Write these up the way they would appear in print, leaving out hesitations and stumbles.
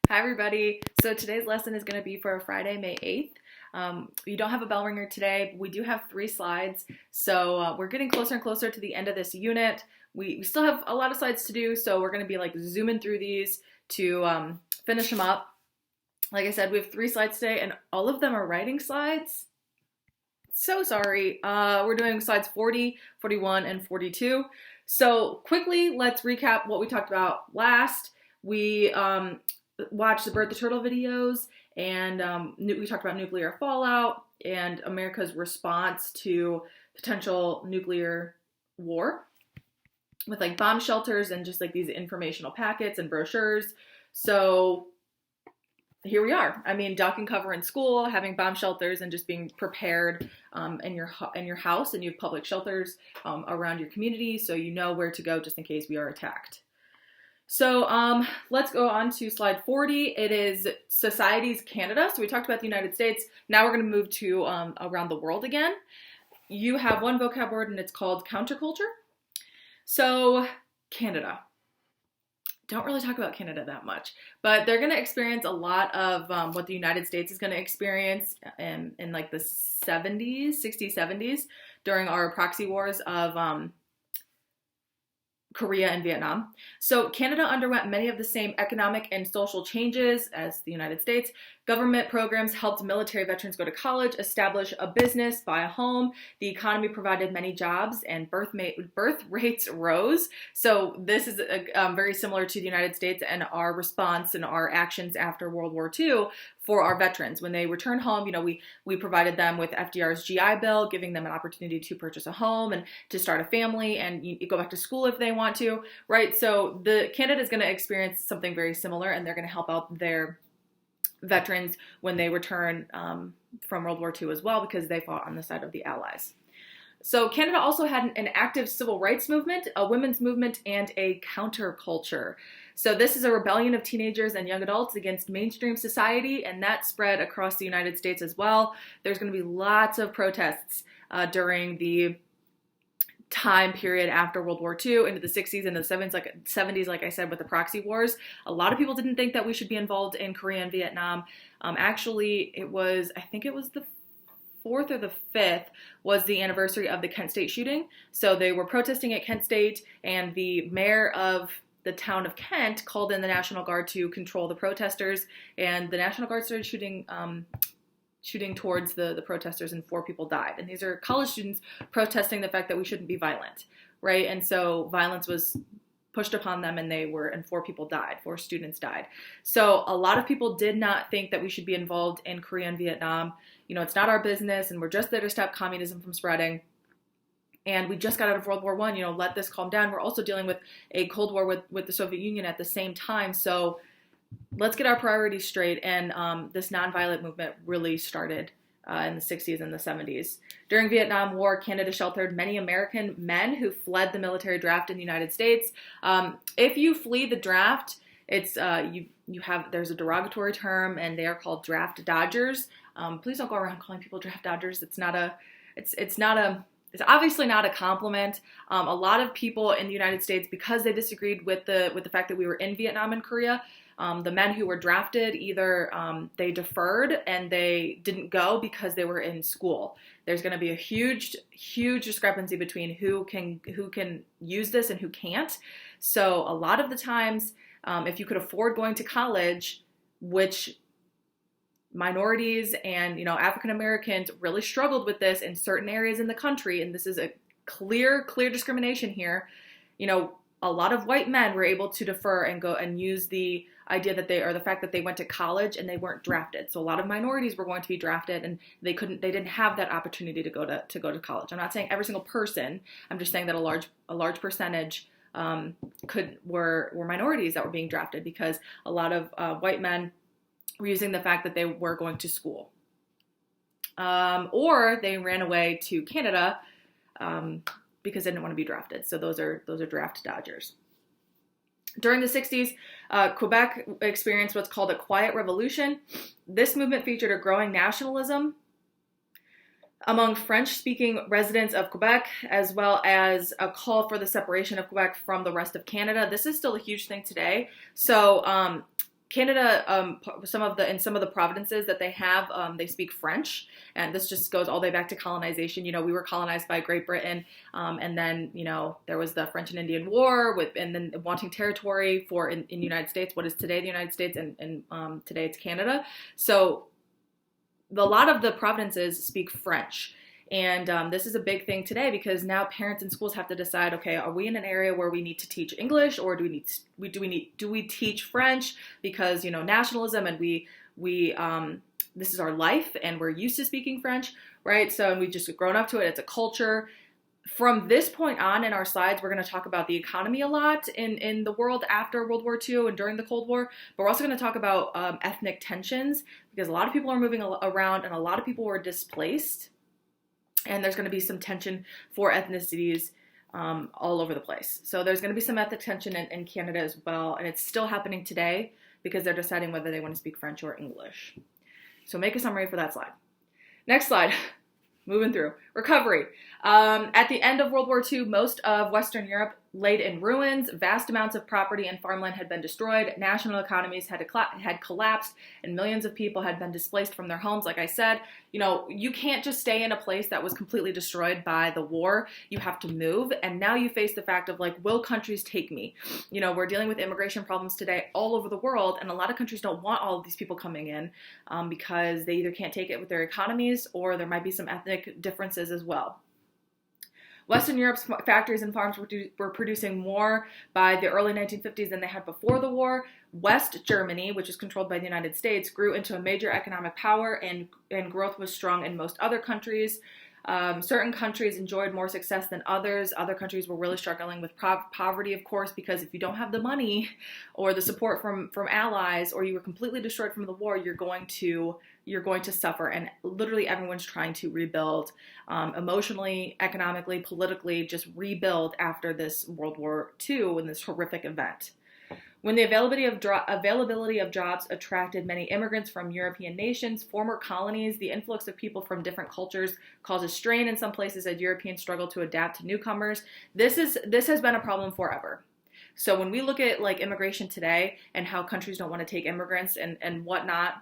Hi everybody. So today's lesson is going to be for Friday, May 8th. You don't have a bell ringer today, but we do have 3 slides. So we're getting closer and closer to the end of this unit. We still have a lot of slides to do, so we're going to be like zooming through these to finish them up. Like I said, we have 3 slides today and all of them are writing slides. So sorry. We're doing slides 40, 41, and 42. So quickly, let's recap what we talked about last. We watched the Bird the Turtle videos, and we talked about nuclear fallout and America's response to potential nuclear war with like bomb shelters and just like these informational packets and brochures. So here we are. I mean, duck and cover in school, having bomb shelters, and just being prepared in your house, and you have public shelters around your community, so you know where to go just in case we are attacked. So let's go on to slide 40. It is Societies Canada. So we talked about the United States. Now we're going to move to around the world again. You have one vocab word and it's called counterculture. So Canada. Don't really talk about Canada that much, but they're going to experience a lot of what the United States is going to experience in like the 70s, 60s, 70s during our proxy wars of Korea and Vietnam. So Canada underwent many of the same economic and social changes as the United States. Government programs helped military veterans go to college, establish a business, buy a home. The economy provided many jobs, and birth rates rose. So this is very similar to the United States and our response and our actions after World War II for our veterans. When they return home, we provided them with FDR's GI Bill, giving them an opportunity to purchase a home and to start a family, and you go back to school if they want to, right? So Canada is going to experience something very similar, and they're going to help out their veterans when they return from World War II as well, because they fought on the side of the Allies. So Canada also had an active civil rights movement, a women's movement, and a counterculture. So this is a rebellion of teenagers and young adults against mainstream society, and that spread across the United States as well. There's going to be lots of protests during the time period after World War II into the 60s and the 70s, like I said, with the proxy wars. A lot of people didn't think that we should be involved in Korea and Vietnam. Actually, I think it was the 4th or the 5th was the anniversary of the Kent State shooting. So they were protesting at Kent State, and the mayor of the town of Kent called in the National Guard to control the protesters, and the National Guard started shooting towards the protesters, and 4 people died. And these are college students protesting the fact that we shouldn't be violent, right? And so violence was pushed upon them, and 4 people died, 4 students died. So a lot of people did not think that we should be involved in Korea and Vietnam. It's not our business, and we're just there to stop communism from spreading. And we just got out of World War I, let this calm down. We're also dealing with a Cold War with the Soviet Union at the same time. So let's get our priorities straight. And this nonviolent movement really started in the 60s and the 70s. During Vietnam War, Canada sheltered many American men who fled the military draft in the United States. If you flee the draft, it's there's a derogatory term, and they are called draft dodgers. Please don't go around calling people draft dodgers. It's obviously not a compliment. A lot of people in the United States, because they disagreed with the fact that we were in Vietnam and Korea, the men who were drafted, either they deferred and they didn't go because they were in school. There's going to be a huge discrepancy between who can use this and who can't. So a lot of the times, if you could afford going to college, which minorities and African Americans really struggled with this in certain areas in the country, and this is a clear discrimination here. A lot of white men were able to defer and go and use the idea that the fact that they went to college and they weren't drafted. So a lot of minorities were going to be drafted, and they didn't have that opportunity to go to college. I'm not saying every single person. I'm just saying that a large percentage were minorities that were being drafted, because a lot of white men were using the fact that they were going to school, or they ran away to Canada because they didn't want to be drafted. So those are draft dodgers. During the 60s, Quebec experienced what's called a quiet revolution. This movement featured a growing nationalism among French-speaking residents of Quebec, as well as a call for the separation of Quebec from the rest of Canada. This is still a huge thing today. So Canada, in some of the provinces that they have, they speak French, and this just goes all the way back to colonization. We were colonized by Great Britain, and then there was the French and Indian War and then wanting territory in the United States, what is today the United States, and today it's Canada. So a lot of the provinces speak French. And this is a big thing today because now parents and schools have to decide, okay, are we in an area where we need to teach English, or do we teach French because nationalism, and we this is our life and we're used to speaking French, right? So, and we've just grown up to it. It's a culture. From this point on in our slides, we're going to talk about the economy a lot in the world after World War II and during the Cold War, but we're also going to talk about ethnic tensions because a lot of people are moving around and a lot of people were displaced. And there's going to be some tension for ethnicities all over the place. So there's going to be some ethnic tension in Canada as well. And it's still happening today because they're deciding whether they want to speak French or English. So make a summary for that slide. Next slide. Moving through. Recovery. At the end of World War II, most of Western Europe laid in ruins. Vast amounts of property and farmland had been destroyed. National economies had collapsed, and millions of people had been displaced from their homes. Like I said, you can't just stay in a place that was completely destroyed by the war. You have to move. And now you face the fact of will countries take me? We're dealing with immigration problems today all over the world, and a lot of countries don't want all of these people coming in because they either can't take it with their economies, or there might be some ethnic differences as well. Western Europe's factories and farms were producing more by the early 1950s than they had before the war. West Germany, which is controlled by the United States, grew into a major economic power, and growth was strong in most other countries. Certain countries enjoyed more success than others. Other countries were really struggling with poverty, of course, because if you don't have the money or the support from allies, or you were completely destroyed from the war, you're going to suffer. And literally everyone's trying to rebuild emotionally, economically, politically, just rebuild after this World War II and this horrific event. When the availability of jobs attracted many immigrants from European nations, former colonies, the influx of people from different cultures causes strain in some places as Europeans struggle to adapt to newcomers. This has been a problem forever. So when we look at immigration today and how countries don't want to take immigrants and whatnot,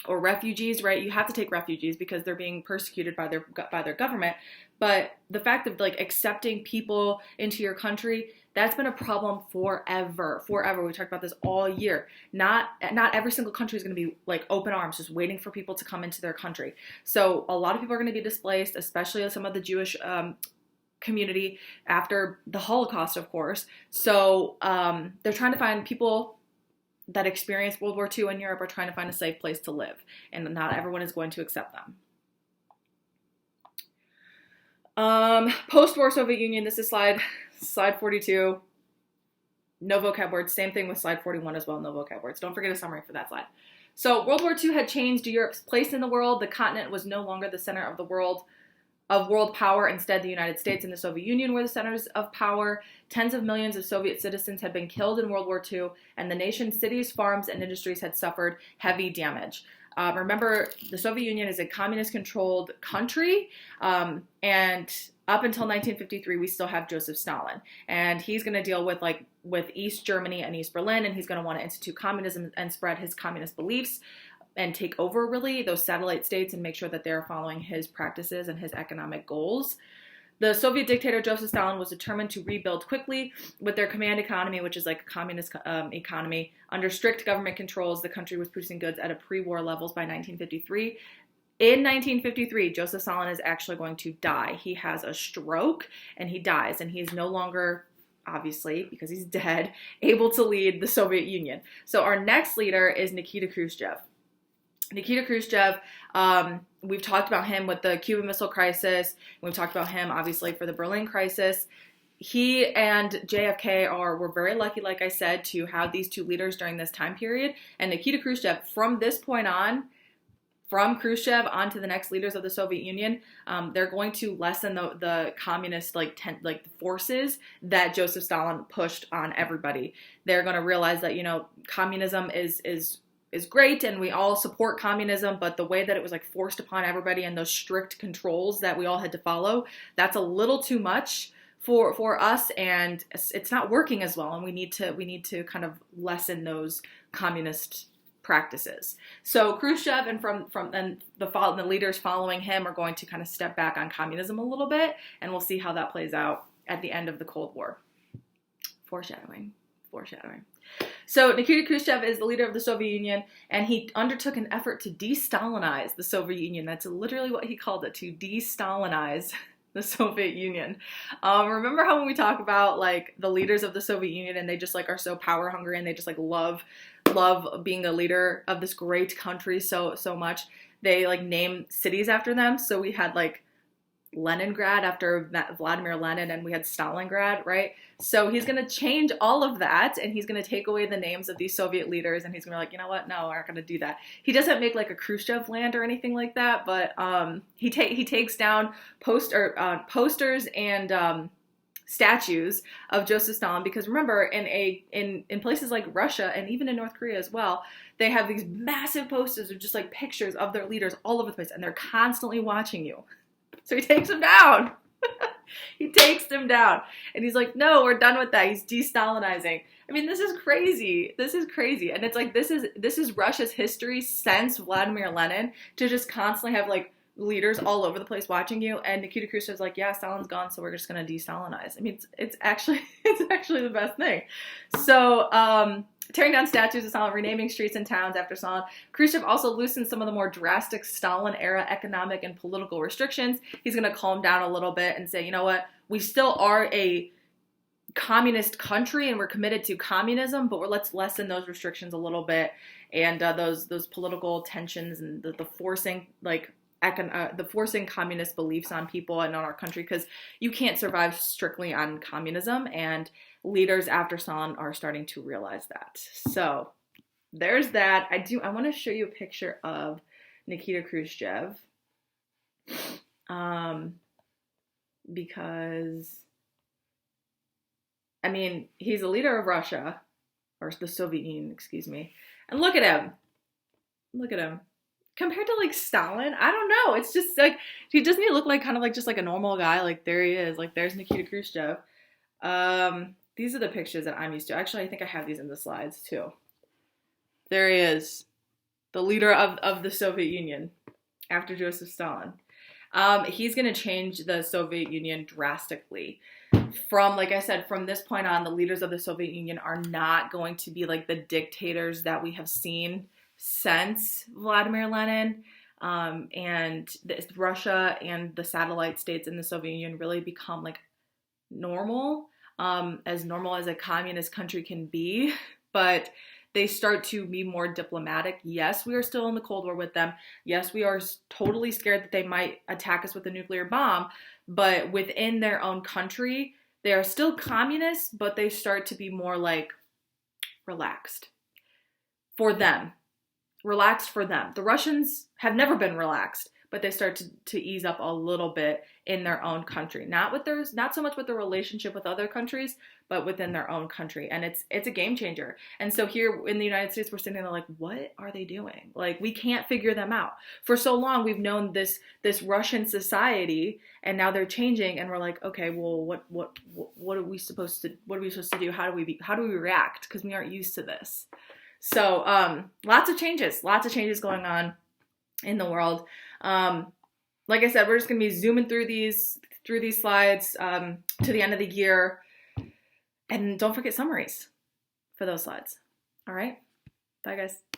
or refugees, right? You have to take refugees because they're being persecuted by their government. But the fact of accepting people into your country, that's been a problem forever. We talked about this all year. Not every single country is going to be open arms, just waiting for people to come into their country. So a lot of people are going to be displaced, especially some of the Jewish community after the Holocaust, of course. So they're trying to find people that experienced World War II in Europe are trying to find a safe place to live, and not everyone is going to accept them. Post-war Soviet Union, this is slide 42. No vocab words. Same thing with slide 41 as well, no vocab words. Don't forget a summary for that slide. So World War II had changed Europe's place in the world. The continent was no longer the center of world power. Instead, the United States and the Soviet Union were the centers of power. Tens of millions of Soviet citizens had been killed in World War II, and the nation's cities, farms, and industries had suffered heavy damage. Remember, the Soviet Union is a communist-controlled country, and up until 1953, we still have Joseph Stalin, and he's going to deal with East Germany and East Berlin, and he's going to want to institute communism and spread his communist beliefs and take over really those satellite states and make sure that they're following his practices and his economic goals. The Soviet dictator Joseph Stalin was determined to rebuild quickly with their command economy, which is like a communist economy. Under strict government controls, the country was producing goods at a pre-war levels by 1953. In 1953, Joseph Stalin is actually going to die. He has a stroke and he dies, and he's no longer, obviously, because he's dead, able to lead the Soviet Union. So our next leader is Nikita Khrushchev. Nikita Khrushchev, we've talked about him with the Cuban Missile Crisis. We've talked about him, obviously, for the Berlin Crisis. He and JFK were very lucky, like I said, to have these two leaders during this time period. And Nikita Khrushchev, from this point on, from Khrushchev on to the next leaders of the Soviet Union, they're going to lessen the communist forces that Joseph Stalin pushed on everybody. They're going to realize that, communism is great and we all support communism, but the way that it was forced upon everybody and those strict controls that we all had to follow, that's a little too much for us, and it's not working as well, and we need to kind of lessen those communist practices. So Khrushchev and the leaders following him are going to kind of step back on communism a little bit, and we'll see how that plays out at the end of the Cold War. Foreshadowing. So Nikita Khrushchev is the leader of the Soviet Union, and he undertook an effort to de-Stalinize the Soviet Union. That's literally what he called it, to de-Stalinize the Soviet Union. Remember how when we talk about like the leaders of the Soviet Union and they just like are so power hungry and they just like love being a leader of this great country so much, they like name cities after them. So we had like Leningrad after Vladimir Lenin, and we had Stalingrad, right? So he's going to change all of that, and he's going to take away the names of these Soviet leaders, and he's going to be like, you know what? No, we're not going to do that. He doesn't make like a Khrushchev land or anything like that, but he takes down posters and statues of Joseph Stalin, because remember, in places like Russia and even in North Korea as well, they have these massive posters of just like pictures of their leaders all over the place, and they're constantly watching you. So he takes them down. He takes them down. And he's like, no, we're done with that. He's de-Stalinizing. I mean, this is crazy. This is crazy. And it's like, this is Russia's history since Vladimir Lenin, to just constantly have like leaders all over the place watching you. And Nikita Khrushchev's like, yeah, Stalin's gone, so we're just going to de-Stalinize. I mean, it's actually the best thing. So, tearing down statues of Stalin, renaming streets and towns after Stalin. Khrushchev also loosened some of the more drastic Stalin-era economic and political restrictions. He's going to calm down a little bit and say, you know what, we still are a communist country and we're committed to communism, but let's lessen those restrictions a little bit, and those political tensions and the forcing the forcing communist beliefs on people and on our country, because you can't survive strictly on communism, and leaders after Stalin are starting to realize that. So there's that. I want to show you a picture of Nikita Khrushchev, because I mean, he's a leader of Russia, or the Soviet Union, excuse me, and look at him. Compared to like Stalin, I don't know. It's just like, he doesn't even look like kind of like just like a normal guy. Like there he is. Like there's Nikita Khrushchev. These are the pictures that I'm used to. Actually, I think I have these in the slides too. There he is, the leader of the Soviet Union after Joseph Stalin. He's going to change the Soviet Union drastically. From, like I said, from this point on, the leaders of the Soviet Union are not going to be like the dictators that we have seen since Vladimir Lenin, and Russia and the satellite states in the Soviet Union really become like normal as a communist country can be, but they start to be more diplomatic. Yes, we are still in the Cold War with them. Yes, we are totally scared that they might attack us with a nuclear bomb, but within their own country, they are still communists, but they start to be more like relaxed for them. Relaxed for them. The Russians have never been relaxed, but they start to ease up a little bit in their own country. Not so much with their relationship with other countries, but within their own country. And it's a game changer. And so here in the United States, we're sitting there like, what are they doing? Like, we can't figure them out. For so long, we've known this Russian society, and now they're changing, and we're like, okay, well, what are we supposed to do? How do we react? Because we aren't used to this. So lots of changes going on in the world. Like I said, we're just going to be zooming through these slides to the end of the year. And don't forget summaries for those slides. All right. Bye, guys.